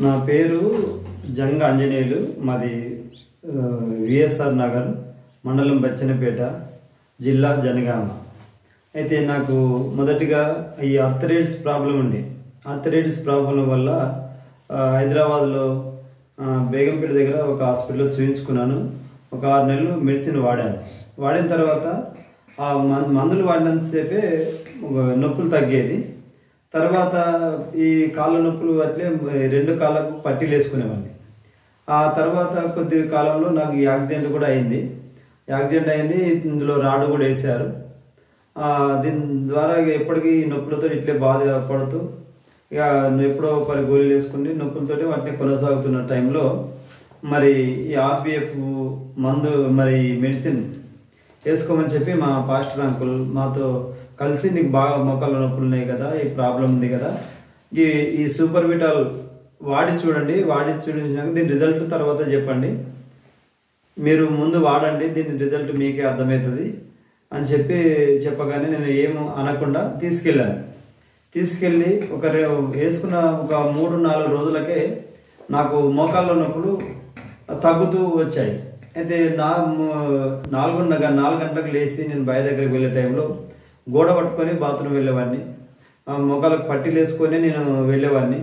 నా పేరు జంగ ఆంజనేయులు. మాది విఎస్ఆర్ నగర్, మండలం బచ్చన్నపేట, జిల్లా జనగామ. అయితే నాకు మొదటిగా ఈ ఆర్థరైటిస్ ప్రాబ్లం ఉంది. ఆర్థరైటిస్ ప్రాబ్లం వల్ల హైదరాబాద్లో బేగంపేట దగ్గర ఒక హాస్పిటల్లో చూపించుకున్నాను. ఒక 6 నెలలు మెడిసిన్ వాడాను. వాడిన తర్వాత ఆ మందులు వాడినంతసేపే నొప్పులు తగ్గేది. తర్వాత ఈ కాళ్ళ నొప్పులు అట్లే 2 కాళ్ళకు పట్టీలు వేసుకునేవాడిని. ఆ తర్వాత కొద్ది కాలంలో నాకు యాక్సిడెంట్ కూడా అయింది. ఇందులో రాడు కూడా వేశారు. దీని ద్వారా ఎప్పటికీ నొప్పులతో ఇట్లే బాధపడుతూ ఇక ఎప్పుడో 10 గోళీలు వేసుకుని నొప్పులతో వాటిని కొనసాగుతున్న టైంలో మరి ఈ ఆర్పిఎఫ్ మందు మరి మెడిసిన్ వేసుకోమని చెప్పి మా పాస్టర్ అంకుల్ మాతో కలిసి, నీకు బాగా మోకాళ్ళ నొప్పులు ఉన్నాయి కదా, ఈ ప్రాబ్లం ఉంది కదా, ఈ సూపర్ విటాల్ వాడి చూడించాక దీని రిజల్ట్ తర్వాత చెప్పండి, మీరు ముందు వాడండి, దీని రిజల్ట్ మీకే అర్థమవుతుంది అని చెప్పగానే నేను ఏమో అనకుండా తీసుకెళ్ళి వేసుకున్న ఒక 3-4 రోజులకే నాకు మోకాళ్ళ నొప్పులు తగ్గుతూ వచ్చాయి. అయితే 4 గంటలకు లేచి నేను బయ దగ్గరికి వెళ్ళే టైంలో గోడ పట్టుకొని బాత్రూమ్ వెళ్ళేవాడిని. మోకాళ్ళకు పట్టీలు వేసుకొని నేను వెళ్ళేవాడిని.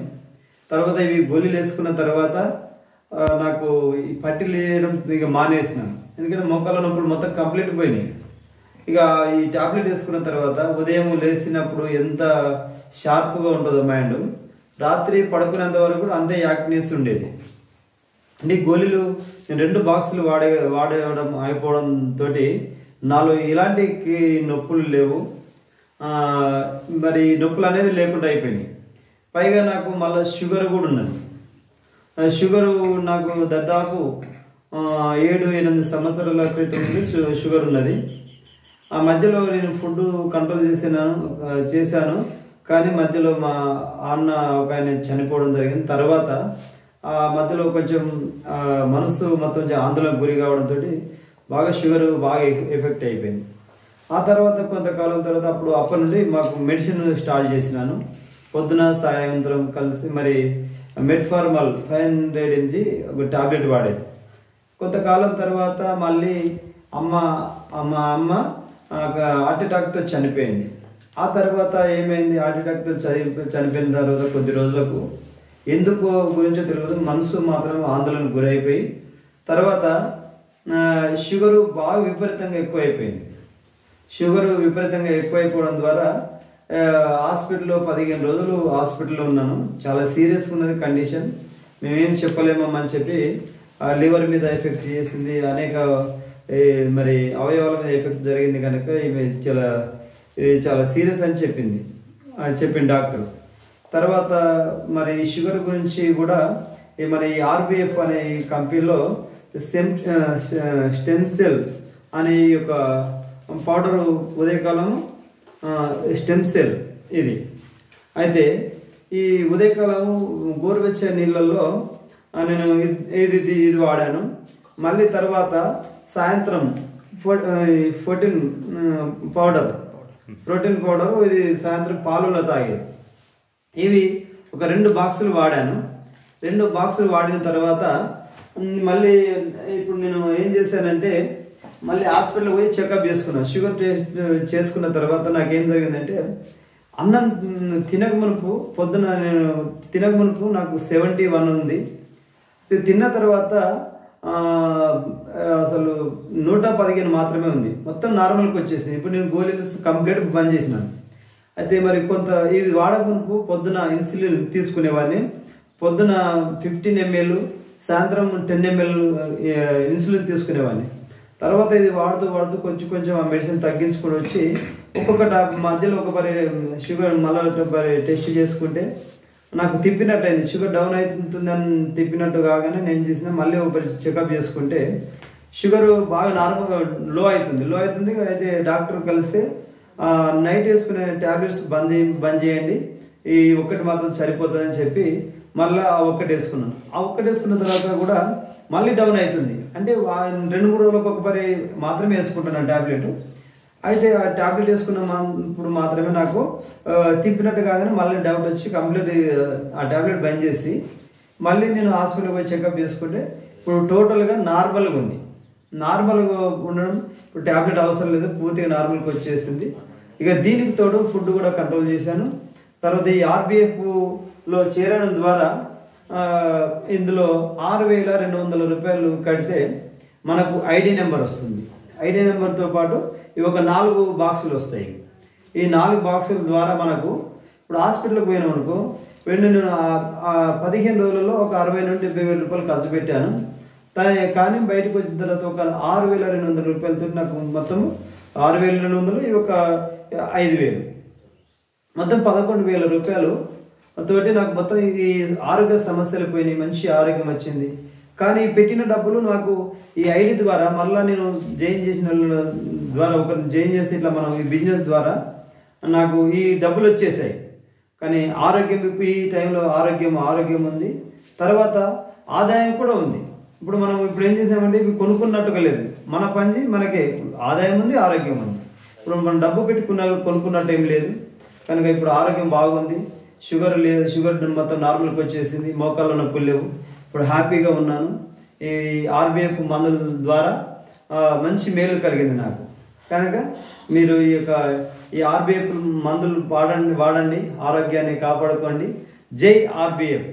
తర్వాత ఇవి గోళీలు వేసుకున్న తర్వాత నాకు ఈ పట్టీలు వేయడం ఇక మానేసినాను. ఎందుకంటే మోకాళ్ళ నొప్పులు మొత్తం కంప్లీట్ పోయినాయి. ఇక ఈ టాబ్లెట్ వేసుకున్న తర్వాత ఉదయం లేచినప్పుడు ఎంత షార్ప్గా ఉంటుందో మైండ్, రాత్రి పడుకునేంత వరకు కూడా అంతే యాక్టివ్నెస్ ఉండేది. అంటే గోళీలు 2 బాక్సులు వాడేయడం అయిపోవడంతో నాలో ఇలాంటి నొప్పులు లేవు. మరి నొప్పులు అనేది లేకుండా అయిపోయినాయి. పైగా నాకు మళ్ళీ షుగర్ కూడా ఉన్నది. షుగరు నాకు దాదాపు 7-8 సంవత్సరాల క్రితం నుండి షుగర్ ఉన్నది. ఆ మధ్యలో నేను ఫుడ్ కంట్రోల్ చేశాను. కానీ మధ్యలో మా అన్న ఒక ఆయన చనిపోవడం జరిగింది. తర్వాత ఆ మధ్యలో కొంచెం మనసు మొత్తం ఆందోళనకు గురి కావడంతో బాగా షుగర్ బాగా ఎఫెక్ట్ అయిపోయింది. ఆ తర్వాత కొంతకాలం తర్వాత అప్పటి నుండి మాకు మెడిసిన్ స్టార్ట్ చేసినాను. పొద్దున సాయంత్రం కలిసి మరి మెట్ఫార్మల్ 500 mg ఒక టాబ్లెట్ వాడేది. కొంతకాలం తర్వాత మళ్ళీ మా అమ్మ హార్ట్ అటాక్తో చనిపోయింది. ఆ తర్వాత ఏమైంది, హార్ట్ అటాక్తో చనిపోయిన తర్వాత కొద్ది రోజులకు ఎందుకు గురించో తెలియదు, మనసు మాత్రం ఆందోళనకు గురైపోయి తర్వాత షుగరు బాగా విపరీతంగా ఎక్కువైపోవడం ద్వారా హాస్పిటల్లో 15 రోజులు హాస్పిటల్లో ఉన్నాను. చాలా సీరియస్గా ఉన్నది కండిషన్. మేమేం చెప్పలేమని చెప్పి లివర్ మీద ఎఫెక్ట్ చేసింది, అనేక మరి అవయవాల మీద ఎఫెక్ట్ జరిగింది కనుక ఇది చాలా సీరియస్ అని చెప్పింది డాక్టర్. తర్వాత మరి షుగర్ గురించి కూడా మరి ఆర్బిఎఫ్ అనే కంపెనీలో స్టెమ్ సెల్ అనే ఒక పౌడరు ఉదయకాలం స్టెమ్ సెల్ ఇది. అయితే ఈ ఉదయకాలం గోరువెచ్చని నీళ్ళల్లో నేను ఇది వాడాను. మళ్ళీ తర్వాత సాయంత్రం ప్రోటీన్ పౌడర్ ఇది సాయంత్రం పాలలో తాగేది. ఇవి ఒక 2 బాక్సులు వాడాను. 2 బాక్సులు వాడిన తర్వాత మళ్ళీ ఇప్పుడు నేను ఏం చేశానంటే మళ్ళీ హాస్పిటల్కి పోయి చెకప్ చేసుకున్నాను. షుగర్ టెస్ట్ చేసుకున్న తర్వాత నాకేం జరిగిందంటే అన్నం తినకమునుపు నాకు 71 ఉంది. తిన్న తర్వాత అసలు 115 మాత్రమే ఉంది. మొత్తం నార్మల్కి వచ్చేసింది. ఇప్పుడు నేను గోళీలు కంప్లీట్ బంద్ చేసినాను. అయితే మరి కొంత ఇది వాడకమునుపు పొద్దున ఇన్సులిన్ తీసుకునేవాడిని. పొద్దున 15 ml, సాయంత్రం 10 ml ఇన్సులిన్ తీసుకునేవాడిని. తర్వాత ఇది వాడుతూ కొంచెం ఆ మెడిసిన్ తగ్గించుకొని వచ్చి ఒక్కొక్క మధ్యలో షుగర్ మళ్ళీ టెస్ట్ చేసుకుంటే నాకు తిప్పినట్టు అయింది. షుగర్ డౌన్ అవుతుందని తిప్పినట్టు కాగానే నేను చేసిన మళ్ళీ ఒకటి చెకప్ చేసుకుంటే షుగర్ బాగా లో అవుతుంది. అయితే డాక్టర్ కలిస్తే నైట్ వేసుకునే ట్యాబ్లెట్స్ బంద్ చేయండి, ఈ ఒక్కటి మాత్రం సరిపోతుందని చెప్పి మళ్ళీ ఆ ఒక్కటి వేసుకున్నాను. ఆ ఒక్కటి వేసుకున్న తర్వాత కూడా మళ్ళీ డౌన్ అవుతుంది. అంటే 2-3 రోజులకు ఒకసారి మాత్రమే వేసుకుంటున్నాను ట్యాబ్లెట్. అయితే ఆ టాబ్లెట్ వేసుకున్నప్పుడు మాత్రమే నాకు తిప్పినట్టు కాగానే మళ్ళీ డౌట్ వచ్చి కంప్లీట్ ఆ టాబ్లెట్ బంద్ చేసి మళ్ళీ నేను హాస్పిటల్కి పోయి చెకప్ చేసుకుంటే ఇప్పుడు టోటల్గా నార్మల్గా ఉంది. నార్మల్గా ఉండడం ఇప్పుడు ట్యాబ్లెట్ అవసరం లేదు, పూర్తిగా నార్మల్కి వచ్చేసింది. ఇక దీనికి తోడు ఫుడ్ కూడా కంట్రోల్ చేశాను. తర్వాత ఈ ఆర్బిఎఫ్లో చేరడం ద్వారా ఇందులో 6,200 రూపాయలు కడితే మనకు ఐడి నెంబర్ వస్తుంది. ఐడి నెంబర్తో పాటు ఇవి ఒక 4 బాక్సులు వస్తాయి. ఈ 4 బాక్సుల ద్వారా మనకు ఇప్పుడు హాస్పిటల్కి పోయినాం అనుకో, నేను 15 రోజులలో ఒక 60 నుండి 70,000 రూపాయలు ఖర్చు పెట్టాను. కానీ బయటకు వచ్చిన తర్వాత ఒక 6,200 రూపాయలతో నాకు మొత్తం 6,200 ఇవి ఒక 5,000 మొత్తం 11,000 రూపాయలు తోటి నాకు మొత్తం ఈ ఆరోగ్య సమస్యలు పోయినాయి, మంచి ఆరోగ్యం వచ్చింది. కానీ పెట్టిన డబ్బులు నాకు ఈ ఐడి ద్వారా మళ్ళీ నేను జాయిన్ చేసిన ద్వారా ఒకరిని జాయిన్ చేస్తే ఇట్లా మనం ఈ బిజినెస్ ద్వారా నాకు ఈ డబ్బులు వచ్చేసాయి. కానీ ఆరోగ్యం ఈ టైంలో ఆరోగ్యం ఉంది, తర్వాత ఆదాయం కూడా ఉంది. ఇప్పుడు మనం ఏం చేసామంటే ఇవి కొనుక్కున్నట్టుగా లేదు, మన పని మనకే ఆదాయం ఉంది, ఆరోగ్యం ఉంది. ఇప్పుడు మనం డబ్బు పెట్టి కొనుక్కున్నట్టు ఏం లేదు కనుక ఇప్పుడు ఆరోగ్యం బాగుంది. షుగర్ లేదు, షుగర్ మొత్తం నార్మల్కి వచ్చేసింది, మోకాళ్ళ నొప్పులు లేవు, ఇప్పుడు హ్యాపీగా ఉన్నాను. ఈ ఆర్బిఎఫ్ మందుల ద్వారా మంచి మేలు కలిగింది నాకు. కనుక మీరు ఈ ఆర్బిఎఫ్ మందులు వాడండి, ఆరోగ్యాన్ని కాపాడుకోండి. జై ఆర్బిఎఫ్.